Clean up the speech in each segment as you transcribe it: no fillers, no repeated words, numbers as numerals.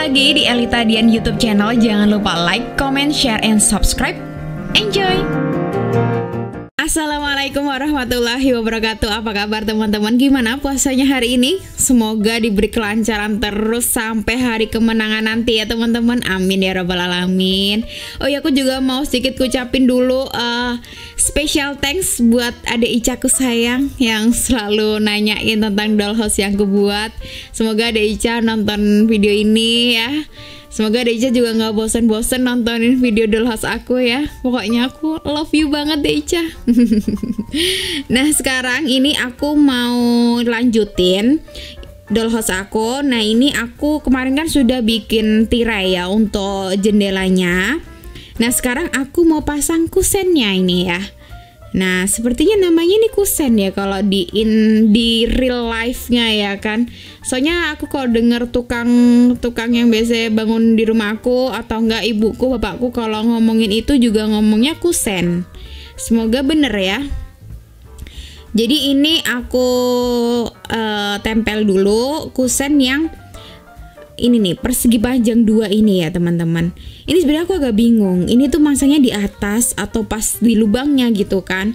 lagi di Elita Dian YouTube channel. Jangan lupa like, comment, share, and subscribe. Enjoy! Assalamualaikum warahmatullahi wabarakatuh. Apa kabar teman-teman? Gimana puasanya hari ini? Semoga diberi kelancaran terus sampai hari kemenangan nanti ya teman-teman. Amin ya rabbal alamin. Oh ya, aku juga mau sedikit ucapin dulu special thanks buat adek Icaku sayang yang selalu nanyain tentang dollhouse yang aku buat. Semoga adek Ica nonton video ini ya. Semoga Deja juga gak bosen-bosen nontonin video dollhouse aku ya. Pokoknya aku love you banget Deja. Nah sekarang ini aku mau lanjutin dollhouse aku. Nah ini aku kemarin kan sudah bikin tirai ya untuk jendelanya. Nah sekarang aku mau pasang kusennya ini ya. Nah sepertinya namanya ini kusen ya kalau di real life-nya ya kan. Soalnya aku kalau denger tukang yang biasa bangun di rumah aku atau enggak ibuku bapakku kalau ngomongin itu juga ngomongnya kusen. Semoga bener ya. Jadi ini aku tempel dulu kusen yang ini nih persegi panjang 2 ini ya teman-teman. Ini sebenarnya aku agak bingung. Ini tuh masangnya di atas atau pas di lubangnya gitu kan.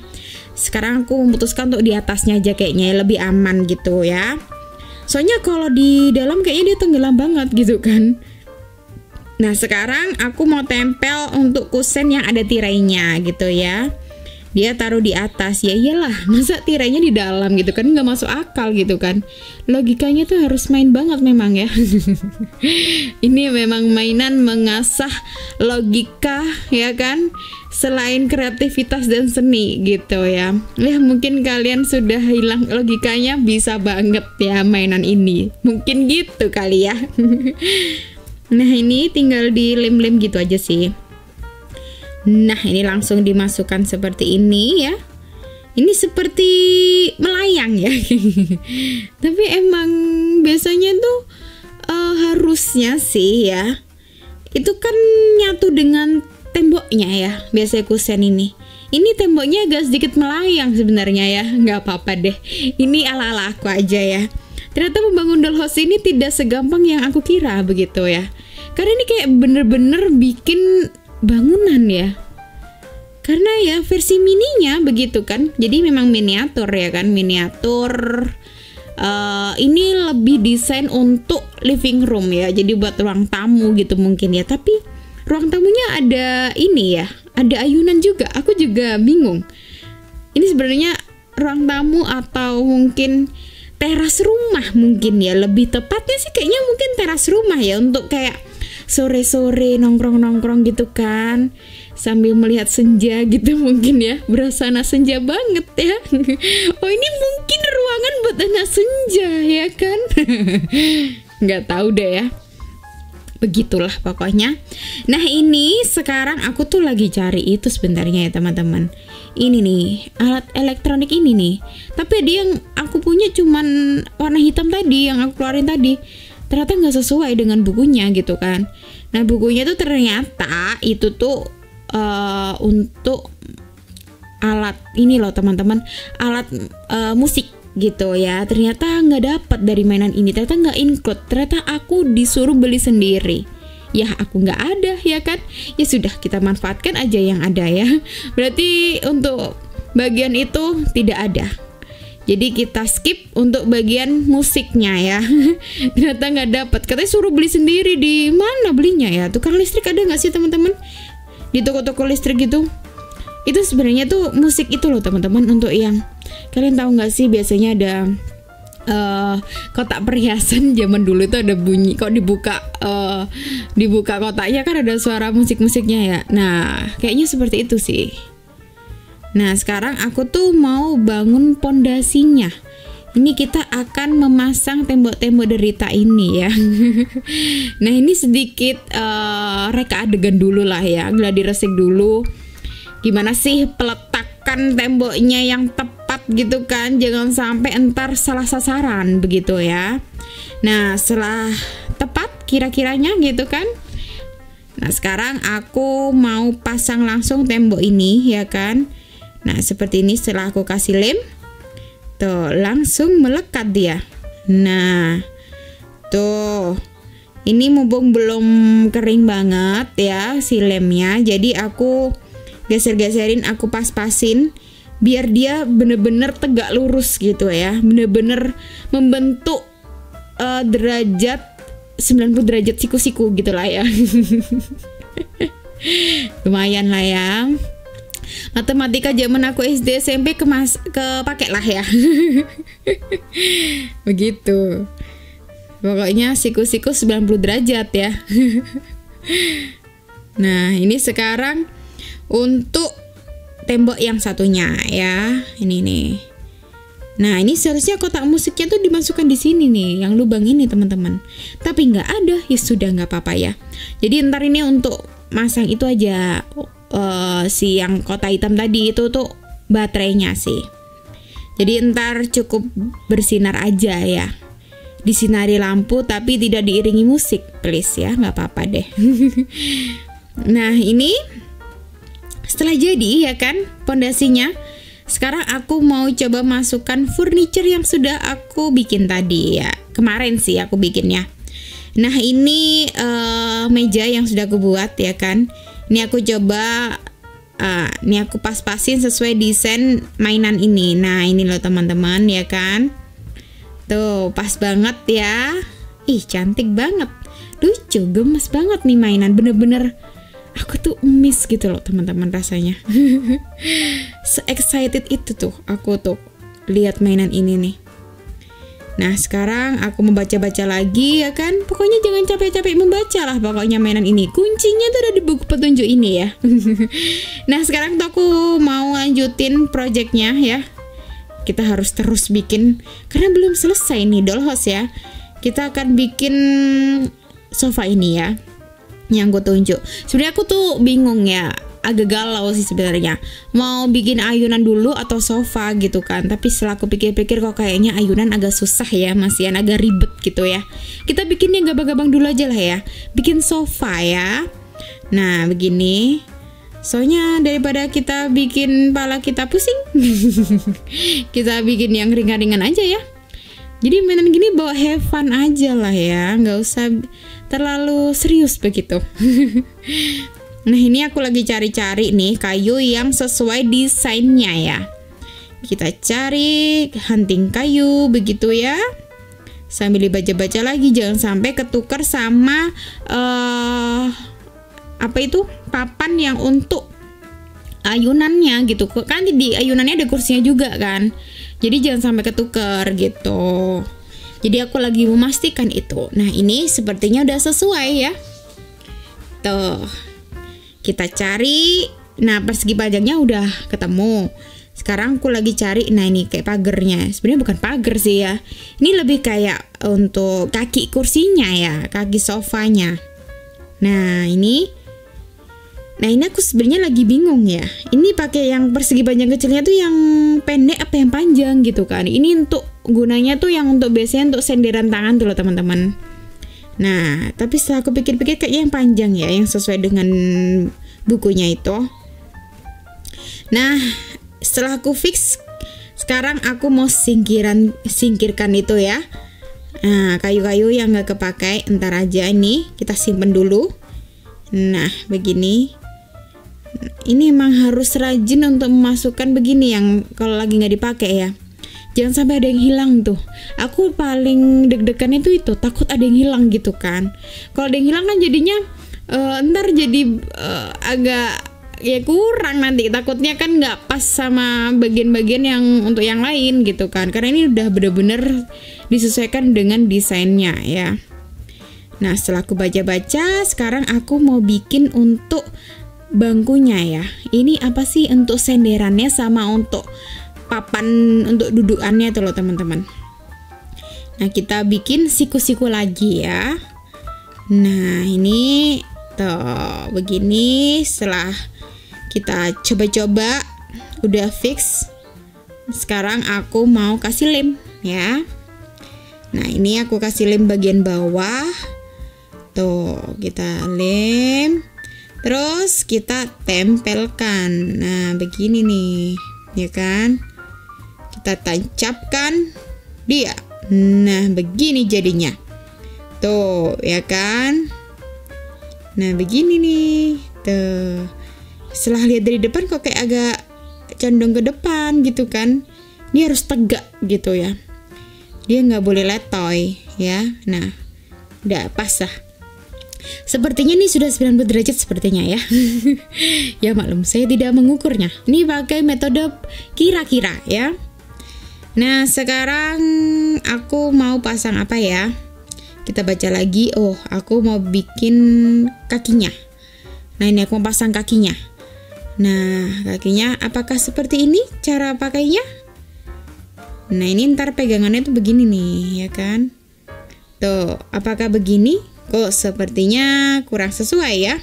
Sekarang aku memutuskan untuk di atasnya aja kayaknya lebih aman gitu ya. Soalnya kalau di dalam kayaknya dia tenggelam banget gitu kan. Nah sekarang aku mau tempel untuk kusen yang ada tirainya gitu ya. Dia taruh di atas, ya iyalah masa tirainya di dalam gitu kan, nggak masuk akal gitu kan. Logikanya tuh harus main banget memang ya. Ini memang mainan mengasah logika ya kan, selain kreativitas dan seni gitu ya. Ya mungkin kalian sudah hilang logikanya, bisa banget ya mainan ini. Mungkin gitu kali ya. Nah ini tinggal dilem-lem gitu aja sih. Nah ini langsung dimasukkan seperti ini ya. Ini seperti melayang ya. Tapi emang biasanya tuh harusnya sih ya, itu kan nyatu dengan temboknya ya biasanya kusen ini. Ini temboknya agak sedikit melayang sebenarnya ya. Nggak apa-apa deh, ini ala-ala aku aja ya. Ternyata membangun dollhouse ini tidak segampang yang aku kira begitu ya. Karena ini kayak bener-bener bikin bangunan ya, karena ya versi mininya begitu kan, jadi memang miniatur ya kan, miniatur. Ini lebih desain untuk living room ya, jadi buat ruang tamu gitu mungkin ya. Tapi ruang tamunya ada ini ya, ada ayunan juga. Aku juga bingung, ini sebenarnya ruang tamu atau mungkin teras rumah mungkin ya, lebih tepatnya sih kayaknya mungkin teras rumah ya, untuk kayak sore-sore nongkrong-nongkrong gitu kan, sambil melihat senja gitu mungkin ya, berasa anak senja banget ya. Oh ini mungkin ruangan buat anak senja ya kan. Nggak tahu deh ya, begitulah pokoknya. Nah ini sekarang aku tuh lagi cari itu sebenarnya ya teman-teman. Ini nih alat elektronik ini nih, tapi dia yang aku punya cuman warna hitam tadi yang aku keluarin tadi. Ternyata nggak sesuai dengan bukunya gitu kan. Nah bukunya tuh ternyata itu tuh untuk alat ini loh teman-teman, alat musik gitu ya. Ternyata nggak dapat dari mainan ini, ternyata nggak include. Ternyata aku disuruh beli sendiri. Ya aku nggak ada ya kan. Ya sudah, kita manfaatkan aja yang ada ya. Berarti untuk bagian itu tidak ada. Jadi kita skip untuk bagian musiknya ya. Ternyata nggak dapat. Katanya suruh beli sendiri. Di mana belinya ya? Tukang listrik ada nggak sih teman-teman? Di toko-toko listrik gitu. Itu sebenarnya tuh musik itu loh teman-teman, untuk yang kalian tahu nggak sih, biasanya ada kotak perhiasan zaman dulu itu ada bunyi. Kok dibuka kotaknya kan ada suara musik-musiknya ya. Nah kayaknya seperti itu sih. Nah sekarang aku tuh mau bangun pondasinya. Ini kita akan memasang tembok-tembok derita ini ya. Nah ini sedikit reka adegan dulu lah ya, gladi resik dulu. Gimana sih peletakan temboknya yang tepat gitu kan, jangan sampai entar salah sasaran begitu ya. Nah setelah tepat kira-kiranya gitu kan. Nah sekarang aku mau pasang langsung tembok ini ya kan. Nah seperti ini, setelah aku kasih lem tuh langsung melekat dia. Nah tuh Ini mumpung belum kering banget ya si lemnya, jadi aku geser-geserin, aku pas-pasin biar dia bener-bener tegak lurus gitu ya, bener-bener membentuk derajat 90 derajat siku-siku gitulah ya. Lumayan lah ya. Matematika zaman aku SD SMP kepake lah ya. Begitu. Pokoknya siku-siku 90 derajat ya. Nah, ini sekarang untuk tembok yang satunya ya. Ini nih. Nah, ini seharusnya kotak musiknya tuh dimasukkan di sini nih, yang lubang ini teman-teman. Tapi nggak ada, ya sudah nggak apa-apa ya. Jadi ntar ini untuk masang itu aja, si yang kotak hitam tadi itu tuh baterainya sih. Jadi ntar cukup bersinar aja ya. Disinari lampu tapi tidak diiringi musik, please ya, nggak apa-apa deh. Nah, ini setelah jadi ya kan pondasinya, sekarang aku mau coba masukkan furniture yang sudah aku bikin tadi ya. Kemarin sih aku bikinnya. Nah, ini meja yang sudah aku buat ya kan. Ini aku coba ini aku pas-pasin sesuai desain mainan ini. Nah, ini loh teman-teman ya kan. Tuh, pas banget ya. Ih, cantik banget. Lucu, gemes banget nih mainan. Bener-bener aku tuh miss gitu loh teman-teman rasanya. Se-excited itu tuh aku tuh lihat mainan ini nih. Nah, sekarang aku membaca-baca lagi ya kan. Pokoknya jangan capek-capek membaca lah pokoknya mainan ini. Kuncinya tuh ada di buku petunjuk ini ya. Nah, sekarang tuh aku mau lanjutin projectnya ya. Kita harus terus bikin karena belum selesai nih dollhouse ya. Kita akan bikin sofa ini ya, yang aku tunjuk. Sebenarnya aku tuh bingung ya, agak galau sih sebenarnya. Mau bikin ayunan dulu atau sofa gitu kan. Tapi setelah aku pikir-pikir kok kayaknya ayunan agak susah ya, masih agak ribet gitu ya. Kita bikin yang gabang-gabang dulu aja lah ya. Bikin sofa ya. Nah, begini. Soalnya daripada kita bikin kepala kita pusing, kita bikin yang ringan-ringan aja ya. Jadi mainan gini bawa have fun aja lah ya, nggak usah terlalu serius begitu. Nah, ini aku lagi cari-cari nih kayu yang sesuai desainnya ya. Kita cari hunting kayu begitu ya. Sambil dibaca-baca lagi, jangan sampai ketukar sama apa itu papan yang untuk ayunannya gitu kan. Di ayunannya ada kursinya juga kan, jadi jangan sampai ketukar gitu. Jadi aku lagi memastikan itu. Nah, ini sepertinya udah sesuai ya. Tuh, kita cari. Nah, persegi panjangnya udah ketemu. Sekarang aku lagi cari. Nah, ini kayak pagernya. Sebenarnya bukan pagar sih ya, ini lebih kayak untuk kaki kursinya ya, kaki sofanya. Nah, ini aku sebenarnya lagi bingung ya. Ini pakai yang persegi panjang kecilnya tuh yang pendek apa yang panjang gitu kan. Ini untuk gunanya tuh yang untuk biasanya untuk senderan tangan tuh loh teman-teman. Nah, tapi setelah aku pikir-pikir kayaknya yang panjang ya, yang sesuai dengan bukunya itu. Nah, setelah aku fix, sekarang aku mau singkirkan itu ya. Nah, kayu-kayu yang gak kepakai entar aja, ini kita simpen dulu. Nah, begini. Ini emang harus rajin untuk memasukkan begini yang kalau lagi nggak dipakai ya. Jangan sampai ada yang hilang tuh. Aku paling deg-degan itu takut ada yang hilang gitu kan. Kalau ada yang hilang kan jadinya ntar jadi agak ya kurang nanti. Takutnya kan nggak pas sama bagian-bagian yang untuk yang lain gitu kan. Karena ini udah bener-bener disesuaikan dengan desainnya ya. Nah, setelah aku baca-baca, sekarang aku mau bikin untuk bangkunya ya. Ini apa sih untuk senderannya sama untuk papan untuk dudukannya tuh loh teman-teman. Nah, kita bikin siku-siku lagi ya. Nah, ini tuh begini. Setelah kita coba-coba udah fix, sekarang aku mau kasih lem ya. Nah, ini aku kasih lem bagian bawah. Tuh, kita lem. Terus kita tempelkan. Nah, begini nih, ya kan? Kita tancapkan dia. Nah, begini jadinya. Tuh, ya kan? Nah, begini nih. Tuh. Setelah lihat dari depan kok kayak agak condong ke depan gitu kan. Dia harus tegak gitu ya. Dia nggak boleh letoy ya. Nah, udah pas lah. Sepertinya ini sudah 90 derajat sepertinya ya. Ya maklum, saya tidak mengukurnya. Ini pakai metode kira-kira ya. Nah, sekarang aku mau pasang apa ya? Kita baca lagi. Oh, aku mau bikin kakinya. Nah, ini aku mau pasang kakinya. Nah, kakinya apakah seperti ini cara pakainya? Nah, ini ntar pegangannya tuh begini nih, ya kan? Tuh, apakah begini? Kok sepertinya kurang sesuai ya?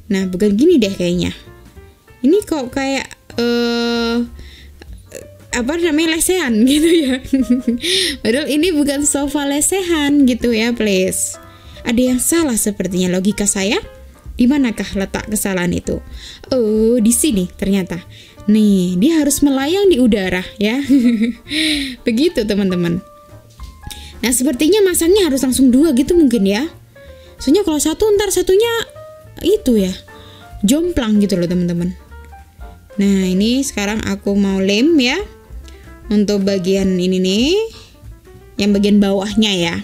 Nah, bukan gini deh kayaknya. Ini kok kayak apa namanya, lesehan gitu ya. Padahal ini bukan sofa lesehan gitu ya, please. Ada yang salah sepertinya logika saya. Di manakah letak kesalahan itu? Oh, di sini ternyata. Nih, dia harus melayang di udara ya. Begitu teman-teman. Nah, sepertinya masangnya harus langsung 2 gitu mungkin ya. Soalnya kalau satu ntar satunya itu ya, jomplang gitu loh teman-teman. Nah, ini sekarang aku mau lem ya. Untuk bagian ini nih, yang bagian bawahnya ya,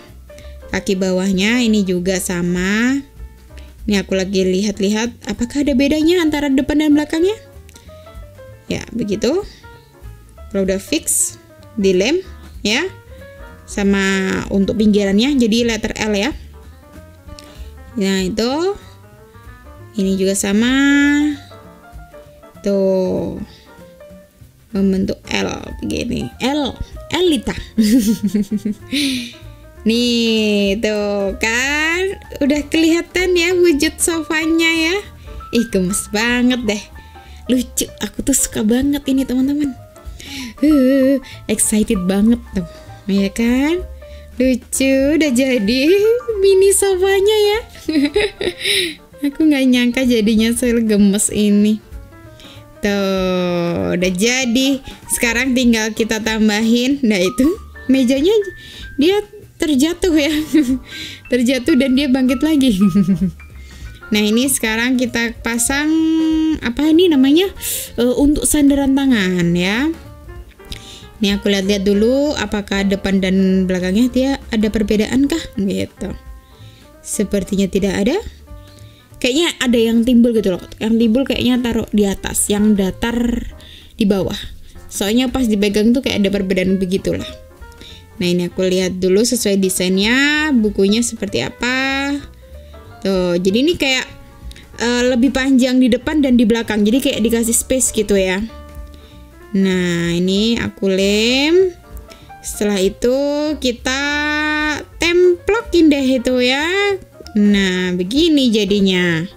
kaki bawahnya ini juga sama. Ini aku lagi lihat-lihat apakah ada bedanya antara depan dan belakangnya. Ya, begitu. Kalau udah fix, dilem ya. Sama untuk pinggirannya jadi letter L ya. Nah, itu. Ini juga sama. Tuh. Membentuk L begini. Lita. Nih, tuh kan udah kelihatan ya wujud sofanya ya. Ih, gemes banget deh. Lucu, aku tuh suka banget ini teman-teman. Excited banget tuh. Ya kan? Lucu, udah jadi mini sofanya ya. Aku nggak nyangka jadinya segemes ini. Tuh, udah jadi. Sekarang tinggal kita tambahin. Nah, itu mejanya dia terjatuh ya. Terjatuh dan dia bangkit lagi. Nah, ini sekarang kita pasang apa ini namanya? Untuk sandaran tangan ya. Ini aku lihat-lihat dulu apakah depan dan belakangnya dia ada perbedaan kah gitu. Sepertinya tidak ada. Kayaknya ada yang timbul gitu loh. Yang timbul kayaknya taruh di atas, yang datar di bawah. Soalnya pas dipegang tuh kayak ada perbedaan begitulah. Nah, ini aku lihat dulu sesuai desainnya, bukunya seperti apa. Tuh, jadi ini kayak lebih panjang di depan dan di belakang. Jadi kayak dikasih space gitu ya. Nah, ini aku lem. Setelah itu kita templokin deh itu ya. Nah, begini jadinya.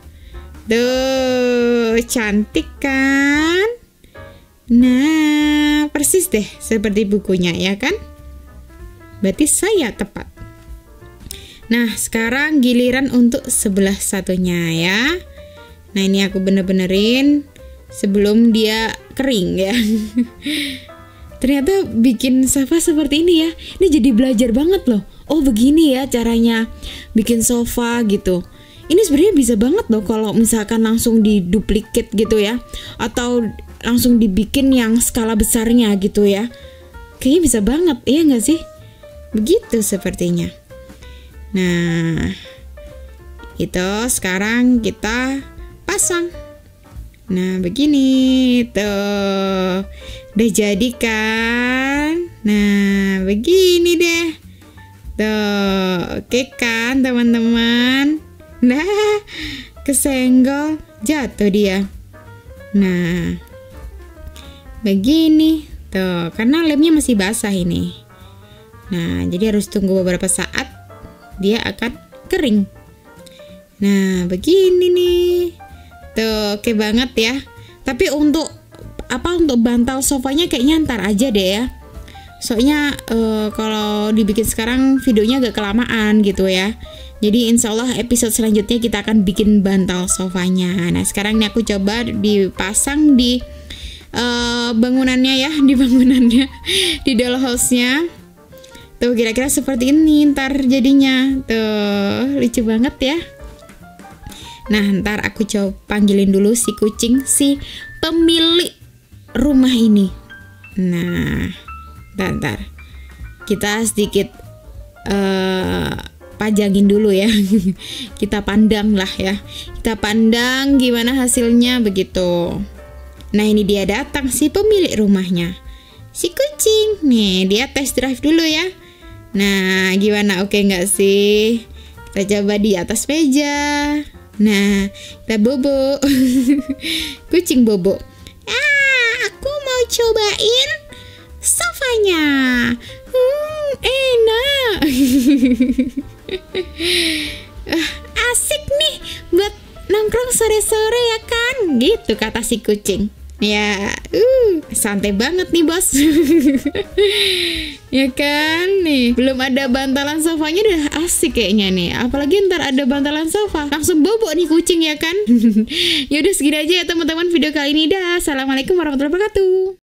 Tuh, cantik kan? Nah, persis deh seperti bukunya ya kan? Berarti saya tepat. Nah, sekarang giliran untuk sebelah satunya ya. Nah, ini aku bener-benerin sebelum dia kering ya. Ternyata bikin sofa seperti ini ya. Ini jadi belajar banget loh. Oh, begini ya caranya bikin sofa gitu. Ini sebenarnya bisa banget loh kalau misalkan langsung diduplikat gitu ya. Atau langsung dibikin yang skala besarnya gitu ya. Kayaknya bisa banget, iya nggak sih? Begitu sepertinya. Nah, itu sekarang kita pasang. Nah, begini tuh. Udah jadi kan? Nah, begini deh. Tuh, oke kan teman-teman? Nah, kesenggol, jatuh dia. Nah, begini. Tuh, karena lemnya masih basah ini. Nah, jadi harus tunggu beberapa saat dia akan kering. Nah, begini nih. Tuh, oke banget ya. Tapi untuk bantal sofanya kayaknya ntar aja deh ya. Soalnya kalau dibikin sekarang videonya agak kelamaan gitu ya. Jadi insya Allah episode selanjutnya kita akan bikin bantal sofanya. Nah, sekarang ini aku coba dipasang di bangunannya ya, di bangunannya, di dollhouse-nya. Tuh kira-kira seperti ini ntar jadinya. Tuh lucu banget ya. Nah ntar aku coba panggilin dulu si kucing, si pemilik rumah ini. Nah ntar kita sedikit pajangin dulu ya. Kita pandang lah ya. Kita pandang gimana hasilnya begitu. Nah ini dia datang si pemilik rumahnya, si kucing. Nih dia test drive dulu ya. Nah gimana, oke nggak sih? Kita coba di atas meja. Nah kita bobo. Kucing bobo. Aku mau cobain sofanya. Enak. Asik nih buat nongkrong sore-sore ya kan? Gitu kata si kucing. Ya, santai banget nih bos. Ya kan nih, belum ada bantalan sofanya udah asik kayaknya nih. Apalagi ntar ada bantalan sofa, langsung bobo nih kucing ya kan. Ya udah segini aja ya teman-teman video kali ini dah. Assalamualaikum warahmatullahi wabarakatuh.